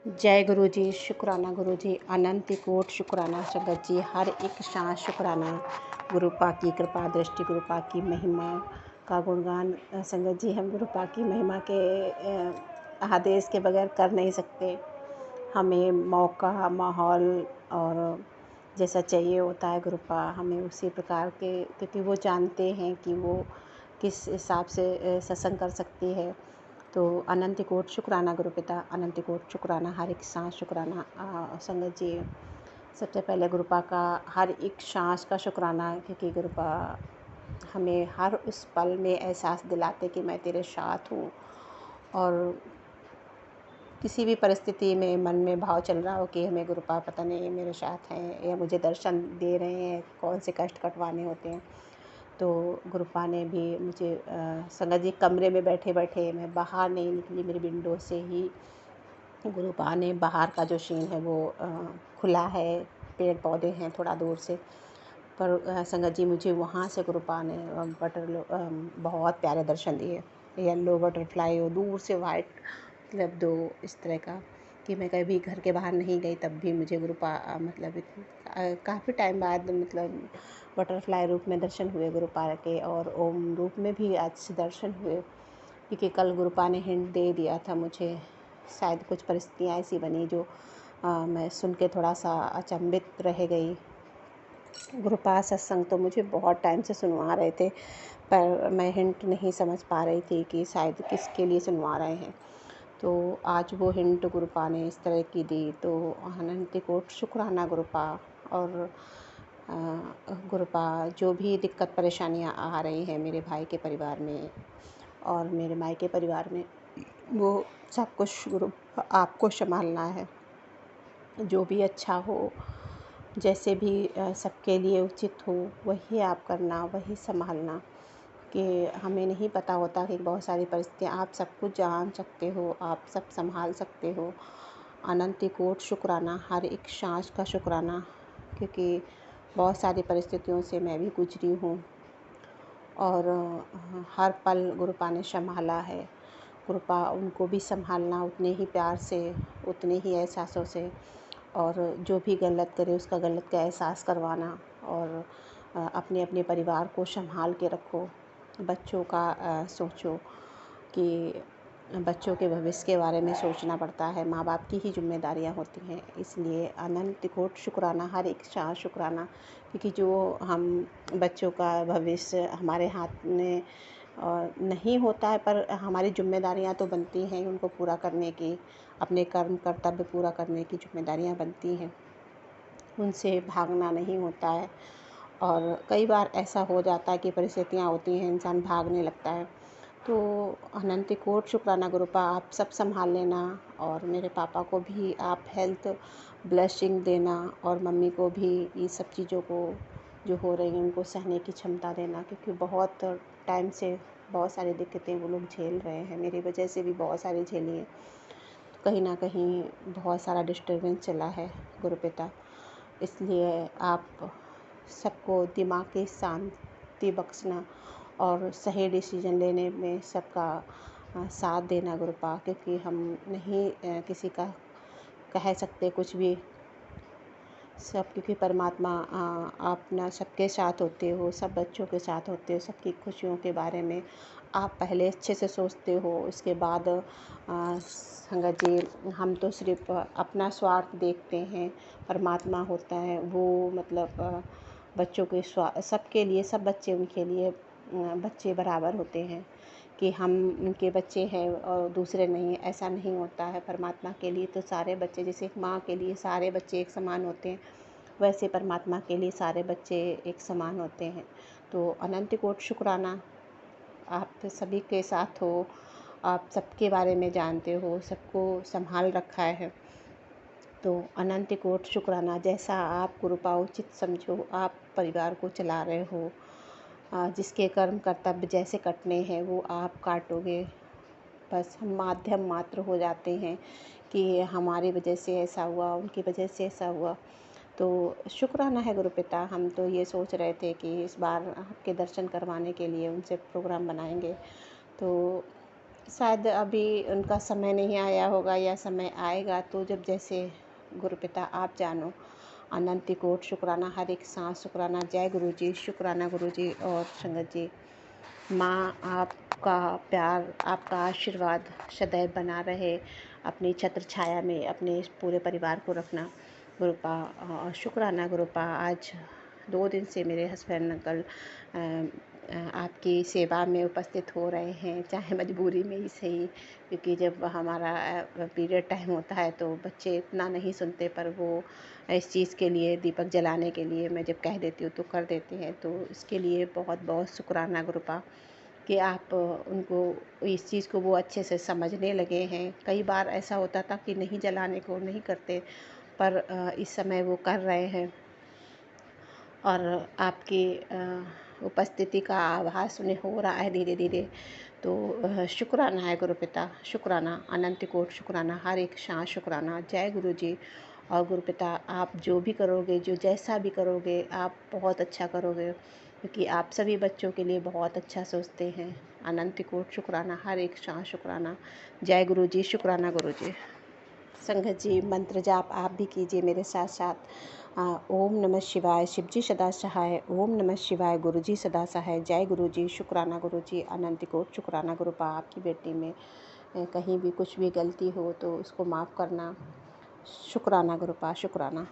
जय गुरु जी, शुक्राना गुरु जी, अनंत कोट शुक्राना संगत जी, हर एक सांस शुक्राना। गुरु पाक की कृपा दृष्टि, गुरु पाक की महिमा का गुणगान संगत जी हम गुरु पाक की महिमा के आदेश के बगैर कर नहीं सकते। हमें मौका, माहौल और जैसा चाहिए होता है गुरु पाक हमें उसी प्रकार के, क्योंकि वो जानते हैं कि वो किस हिसाब से सत्संग कर सकती है। तो अनंत कोट शुक्राना गुरु पिता, अनंत कोट शुक्राना, हर एक सांस शुक्राना। संगत जी, सबसे पहले गुरु पाक का हर एक सांस का शुक्राना, क्योंकि गुरु पाक हमें हर उस पल में एहसास दिलाते कि मैं तेरे साथ हूँ। और किसी भी परिस्थिति में मन में भाव चल रहा हो कि हमें गुरु पाक पता नहीं मेरे साथ हैं या मुझे दर्शन दे रहे हैं, कौन से कष्ट कटवाने होते हैं, तो गुरु पाक ने भी मुझे संगत जी कमरे में बैठे बैठे, मैं बाहर नहीं निकली, मेरी विंडो से ही गुरु पाक ने बाहर का जो सीन है वो खुला है, पेड़ पौधे हैं थोड़ा दूर से, पर संगत जी मुझे वहाँ से गुरु पाक ने बहुत प्यारे दर्शन दिए। येलो बटरफ्लाई और दूर से वाइट, मतलब दो इस तरह का, कि मैं कभी घर के बाहर नहीं गई तब भी मुझे गुरु पाक मतलब काफ़ी टाइम बाद मतलब बटरफ्लाई रूप में दर्शन हुए गुरु पाक के, और ओम रूप में भी आज से दर्शन हुए, क्योंकि कल गुरु पाक ने हिंट दे दिया था मुझे। शायद कुछ परिस्थितियाँ ऐसी बनी जो मैं सुन के थोड़ा सा अचंभित रह गई। गुरु पाक सत्संग तो मुझे बहुत टाइम से सुनवा रहे थे, पर मैं हिंट नहीं समझ पा रही थी कि शायद किसके लिए सुनवा रहे हैं। तो आज वो हिंट गुरु पाक ने इस तरह की दी, तो अनंत कोट शुक्राना गुरु पाक। और गुरु पाक जो भी दिक्कत परेशानियाँ आ रही हैं मेरे भाई के परिवार में और मेरे मायके परिवार में, वो सब कुछ गुरु आपको संभालना है। जो भी अच्छा हो, जैसे भी सबके लिए उचित हो, वही आप करना, वही संभालना। कि हमें नहीं पता होता कि बहुत सारी परिस्थितियाँ, आप सब कुछ जान सकते हो, आप सब संभाल सकते हो। अनंत कोट शुक्राना, हर एक सांस का शुक्राना, क्योंकि बहुत सारी परिस्थितियों से मैं भी गुजरी हूँ और हर पल गुरु पाक ने संभाला है। गुरु पाक उनको भी संभालना उतने ही प्यार से, उतने ही एहसासों से, और जो भी गलत करे उसका गलत का एहसास करवाना, और अपने अपने परिवार को संभाल के रखो। बच्चों का सोचो कि बच्चों के भविष्य के बारे में सोचना पड़ता है, माँ बाप की ही जिम्मेदारियाँ होती हैं। इसलिए अनंत कोट शुक्राना, हर एक सांस शुक्राना, क्योंकि जो हम बच्चों का भविष्य हमारे हाथ में नहीं होता है, पर हमारी जिम्मेदारियाँ तो बनती हैं उनको पूरा करने की, अपने कर्म कर्तव्य पूरा करने की जिम्मेदारियाँ बनती हैं, उनसे भागना नहीं होता है। और कई बार ऐसा हो जाता है कि परिस्थितियाँ होती हैं, इंसान भागने लगता है। तो अनंत कोट शुक्राना गुरु पाक, आप सब संभाल लेना, और मेरे पापा को भी आप हेल्थ ब्लेसिंग देना, और मम्मी को भी ये सब चीज़ों को जो हो रही हैं उनको सहने की क्षमता देना, क्योंकि बहुत टाइम से बहुत सारी दिक्कतें वो लोग झेल रहे हैं, मेरी वजह से भी बहुत सारी झेली हैं। तो कहीं ना कहीं बहुत सारा डिस्टर्बेंस चला है गुरु पिता। इसलिए आप सबको दिमाग की शांति बख्शना और सही डिसीजन लेने में सबका साथ देना गुरु पाक, क्योंकि हम नहीं किसी का कह सकते कुछ भी, सब, क्योंकि परमात्मा अपना सबके साथ होते हो, सब बच्चों के साथ होते हो, सबकी खुशियों के बारे में आप पहले अच्छे से सोचते हो। इसके बाद संगत जी, हम तो सिर्फ अपना स्वार्थ देखते हैं, परमात्मा होता है वो मतलब बच्चों के सबके लिए, सब बच्चे उनके लिए बच्चे बराबर होते हैं, कि हम उनके बच्चे हैं और दूसरे नहीं, ऐसा नहीं होता है। परमात्मा के लिए तो सारे बच्चे, जैसे एक माँ के लिए सारे बच्चे एक समान होते हैं, वैसे परमात्मा के लिए सारे बच्चे एक समान होते हैं। तो अनंत कोट शुक्राना, आप सभी के साथ हो, आप सबके बारे में जानते हो, सबको संभाल रखा है। तो अनंत कोट शुक्राना, जैसा आप गुरु पाक उचित समझो, आप परिवार को चला रहे हो, जिसके कर्म कर्तव्य जैसे कटने हैं वो आप काटोगे। बस हम माध्यम मात्र हो जाते हैं कि हमारी वजह से ऐसा हुआ, उनकी वजह से ऐसा हुआ। तो शुक्राना है गुरु पिता, हम तो ये सोच रहे थे कि इस बार आपके दर्शन करवाने के लिए उनसे प्रोग्राम बनाएंगे। तो शायद अभी उनका समय नहीं आया होगा या समय आएगा, तो जब जैसे गुरुपिता आप जानो। अनंत कोट शुक्राना, हर एक सांस शुक्राना। जय गुरु जी, शुक्राना गुरु जी और संगत जी। माँ आपका प्यार, आपका आशीर्वाद सदैव बना रहे, अपनी छत्र छाया में अपने इस पूरे परिवार को रखना गुरुपा। और शुक्राना गुरुपा, आज 2 दिन से मेरे हस्बैंड अंकल आपकी सेवा में उपस्थित हो रहे हैं, चाहे मजबूरी में ही सही, क्योंकि जब हमारा पीरियड टाइम होता है तो बच्चे इतना नहीं सुनते, पर वो इस चीज़ के लिए, दीपक जलाने के लिए मैं जब कह देती हूँ तो कर देते हैं। तो इसके लिए बहुत बहुत शुक्राना गुरुपा कि आप उनको इस चीज़ को वो अच्छे से समझने लगे हैं। कई बार ऐसा होता था कि नहीं जलाने को नहीं करते, पर इस समय वो कर रहे हैं और आपकी उपस्थिति का आभास उन्हें हो रहा है धीरे धीरे। तो शुक्राना है गुरुपिता, शुक्राना, अनंत कोट शुक्राना, हर एक सांस शुक्राना। जय गुरु जी। और गुरुपिता, आप जो भी करोगे, जो जैसा भी करोगे, आप बहुत अच्छा करोगे, क्योंकि आप सभी बच्चों के लिए बहुत अच्छा सोचते हैं। अनंत कोट शुक्राना, हर एक सांस शुक्राना। जय गुरु जी, शुक्राना गुरु जी। संगत जी, मंत्र जाप आप भी कीजिए मेरे साथ साथ। ओम नमः शिवाय, शिव जी सदा सहाय। ओम नमः शिवाय, गुरु जी सदा सहाय। जय गुरु जी, शुक्राना गुरु जी, अनंत कोट शुक्राना गुरुपा। आपकी बेटी में कहीं भी कुछ भी गलती हो तो उसको माफ़ करना। शुक्राना गुरुपा, शुक्राना।